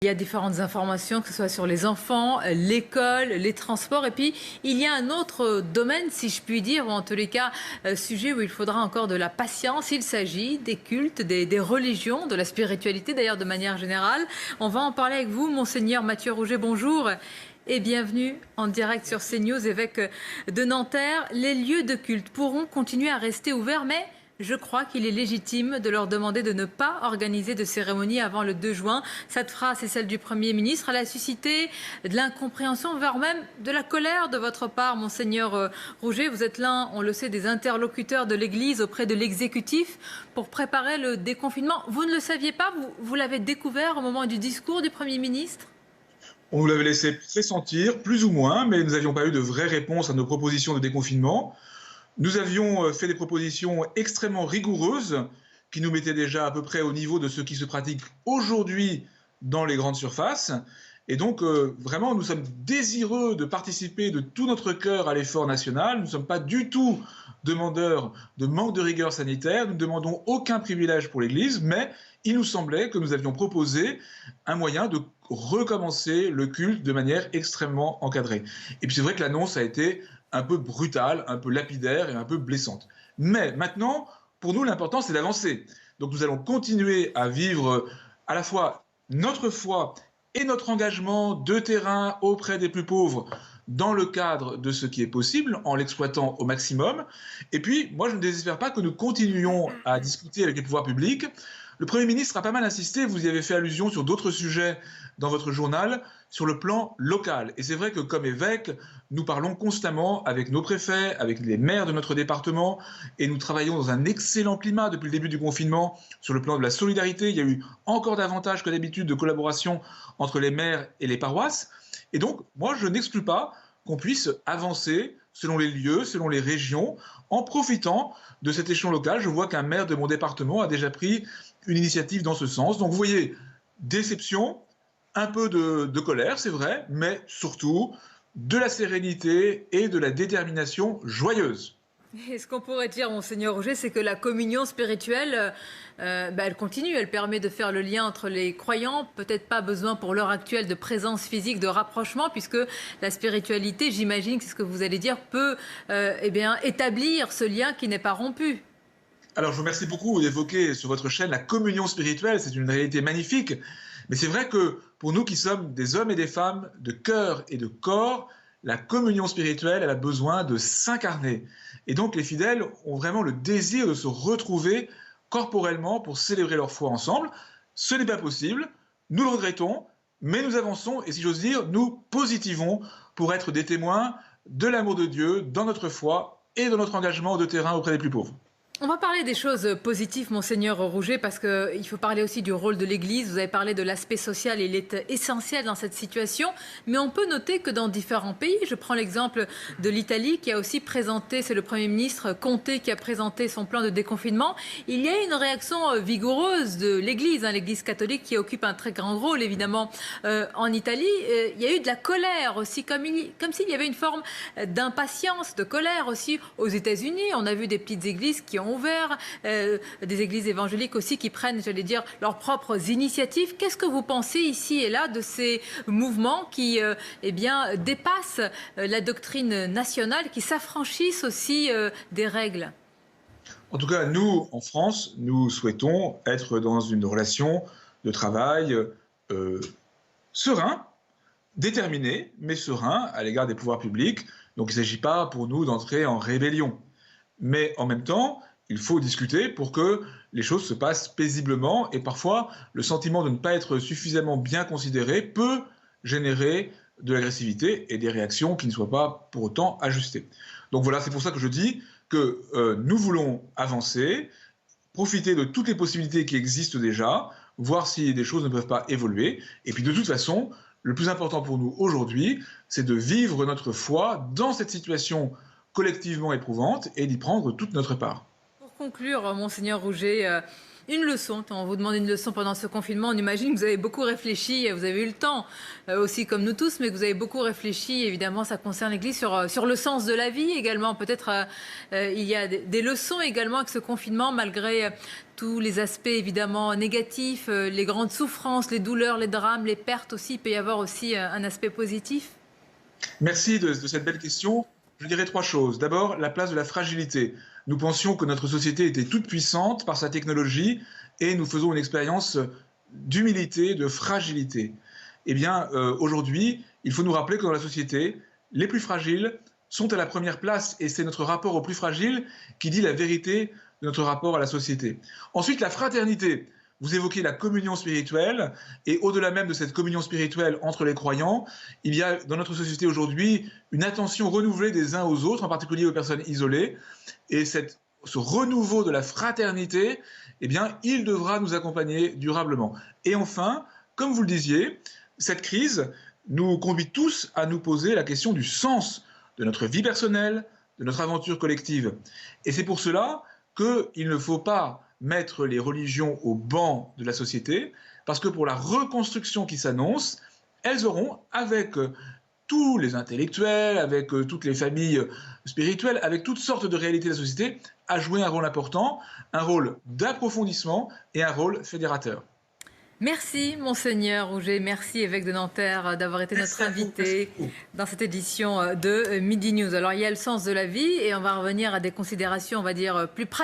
Il y a différentes informations, que ce soit sur les enfants, l'école, les transports. Et puis, il y a un autre domaine, si je puis dire, ou en tous les cas, sujet où il faudra encore de la patience. Il s'agit des cultes, des religions, de la spiritualité, d'ailleurs, de manière générale. On va en parler avec vous, Monseigneur Mathieu Rouget. Bonjour et bienvenue en direct sur CNews, évêque de Nanterre. Les lieux de culte pourront continuer à rester ouverts, mais je crois qu'il est légitime de leur demander de ne pas organiser de cérémonie avant le 2 juin. Cette phrase est celle du Premier ministre. Elle a suscité de l'incompréhension, voire même de la colère de votre part, Monseigneur Rouget. Vous êtes l'un, on le sait, des interlocuteurs de l'Église auprès de l'exécutif pour préparer le déconfinement. Vous ne le saviez pas, vous l'avez découvert au moment du discours du Premier ministre ? On nous l'avait laissé pressentir, plus ou moins, mais nous n'avions pas eu de vraie réponse à nos propositions de déconfinement. Nous avions fait des propositions extrêmement rigoureuses qui nous mettaient déjà à peu près au niveau de ce qui se pratique aujourd'hui dans les grandes surfaces. Et donc, vraiment, nous sommes désireux de participer de tout notre cœur à l'effort national. Nous ne sommes pas du tout demandeurs de manque de rigueur sanitaire. Nous ne demandons aucun privilège pour l'Église, mais il nous semblait que nous avions proposé un moyen de recommencer le culte de manière extrêmement encadrée. Et puis c'est vrai que l'annonce a été un peu brutale, un peu lapidaire et un peu blessante. Mais maintenant, pour nous, l'important, c'est d'avancer. Donc nous allons continuer à vivre à la fois notre foi et notre engagement de terrain auprès des plus pauvres dans le cadre de ce qui est possible, en l'exploitant au maximum. Et puis, moi, je ne désespère pas que nous continuions à discuter avec les pouvoirs publics. Le Premier ministre a pas mal insisté, vous y avez fait allusion sur d'autres sujets dans votre journal, sur le plan local. Et c'est vrai que comme évêque, nous parlons constamment avec nos préfets, avec les maires de notre département, et nous travaillons dans un excellent climat depuis le début du confinement sur le plan de la solidarité. Il y a eu encore davantage que d'habitude de collaboration entre les maires et les paroisses. Et donc, moi, je n'exclus pas qu'on puisse avancer selon les lieux, selon les régions, en profitant de cet échelon local. Je vois qu'un maire de mon département a déjà pris une initiative dans ce sens. Donc vous voyez, déception, un peu de colère, c'est vrai, mais surtout de la sérénité et de la détermination joyeuse. Et ce qu'on pourrait dire, Monseigneur Rouget, c'est que la communion spirituelle, elle continue. Elle permet de faire le lien entre les croyants. Peut-être pas besoin pour l'heure actuelle de présence physique, de rapprochement, puisque la spiritualité, j'imagine que c'est ce que vous allez dire, peut établir ce lien qui n'est pas rompu. Alors je vous remercie beaucoup d'évoquer sur votre chaîne la communion spirituelle. C'est une réalité magnifique. Mais c'est vrai que pour nous qui sommes des hommes et des femmes de cœur et de corps, la communion spirituelle, elle a besoin de s'incarner. Et donc les fidèles ont vraiment le désir de se retrouver corporellement pour célébrer leur foi ensemble. Ce n'est pas possible, nous le regrettons, mais nous avançons et si j'ose dire, nous positivons pour être des témoins de l'amour de Dieu dans notre foi et dans notre engagement de terrain auprès des plus pauvres. On va parler des choses positives, Monseigneur Rouget, parce qu'il faut parler aussi du rôle de l'Église. Vous avez parlé de l'aspect social, il est essentiel dans cette situation. Mais on peut noter que dans différents pays, je prends l'exemple de l'Italie qui a aussi présenté, c'est le Premier ministre Conte qui a présenté son plan de déconfinement. Il y a une réaction vigoureuse de l'Église, l'Église catholique qui occupe un très grand rôle évidemment en Italie. Il y a eu de la colère aussi, comme s'il y avait une forme d'impatience, de colère aussi aux États-Unis. On a vu des petites églises qui ont ouvert, des églises évangéliques aussi qui prennent, j'allais dire, leurs propres initiatives. Qu'est-ce que vous pensez ici et là de ces mouvements qui dépassent la doctrine nationale, qui s'affranchissent aussi des règles? En tout cas, nous, en France, nous souhaitons être dans une relation de travail serein, déterminé, mais serein à l'égard des pouvoirs publics. Donc il ne s'agit pas pour nous d'entrer en rébellion. Mais en même temps, il faut discuter pour que les choses se passent paisiblement et parfois le sentiment de ne pas être suffisamment bien considéré peut générer de l'agressivité et des réactions qui ne soient pas pour autant ajustées. Donc voilà, c'est pour ça que je dis que nous voulons avancer, profiter de toutes les possibilités qui existent déjà, voir si des choses ne peuvent pas évoluer. Et puis de toute façon, le plus important pour nous aujourd'hui, c'est de vivre notre foi dans cette situation collectivement éprouvante et d'y prendre toute notre part. Pour conclure, Monseigneur Rouget, Une leçon, on vous demande une leçon pendant ce confinement. On imagine que vous avez beaucoup réfléchi, vous avez eu le temps aussi comme nous tous, mais que vous avez beaucoup réfléchi. Évidemment, ça concerne l'Église sur le sens de la vie également. Peut-être il y a des leçons également avec ce confinement, malgré tous les aspects évidemment négatifs, les grandes souffrances, les douleurs, les drames, les pertes aussi. Il peut y avoir aussi un aspect positif. Merci de cette belle question. Je dirais trois choses. D'abord, la place de la fragilité. Nous pensions que notre société était toute puissante par sa technologie et nous faisons une expérience d'humilité, de fragilité. Eh bien, aujourd'hui, il faut nous rappeler que dans la société, les plus fragiles sont à la première place et c'est notre rapport aux plus fragiles qui dit la vérité de notre rapport à la société. Ensuite, la fraternité. Vous évoquez la communion spirituelle et au-delà même de cette communion spirituelle entre les croyants, il y a dans notre société aujourd'hui une attention renouvelée des uns aux autres, en particulier aux personnes isolées. Et ce renouveau de la fraternité, eh bien, il devra nous accompagner durablement. Et enfin, comme vous le disiez, cette crise nous conduit tous à nous poser la question du sens de notre vie personnelle, de notre aventure collective. Et c'est pour cela qu'il ne faut pas mettre les religions au banc de la société, parce que pour la reconstruction qui s'annonce, elles auront, avec tous les intellectuels, avec toutes les familles spirituelles, avec toutes sortes de réalités de la société, à jouer un rôle important, un rôle d'approfondissement et un rôle fédérateur. Merci Monseigneur Rouget, merci évêque de Nanterre d'avoir été notre invité dans cette édition de Midi News. Alors il y a le sens de la vie et on va revenir à des considérations, on va dire, plus pratiques.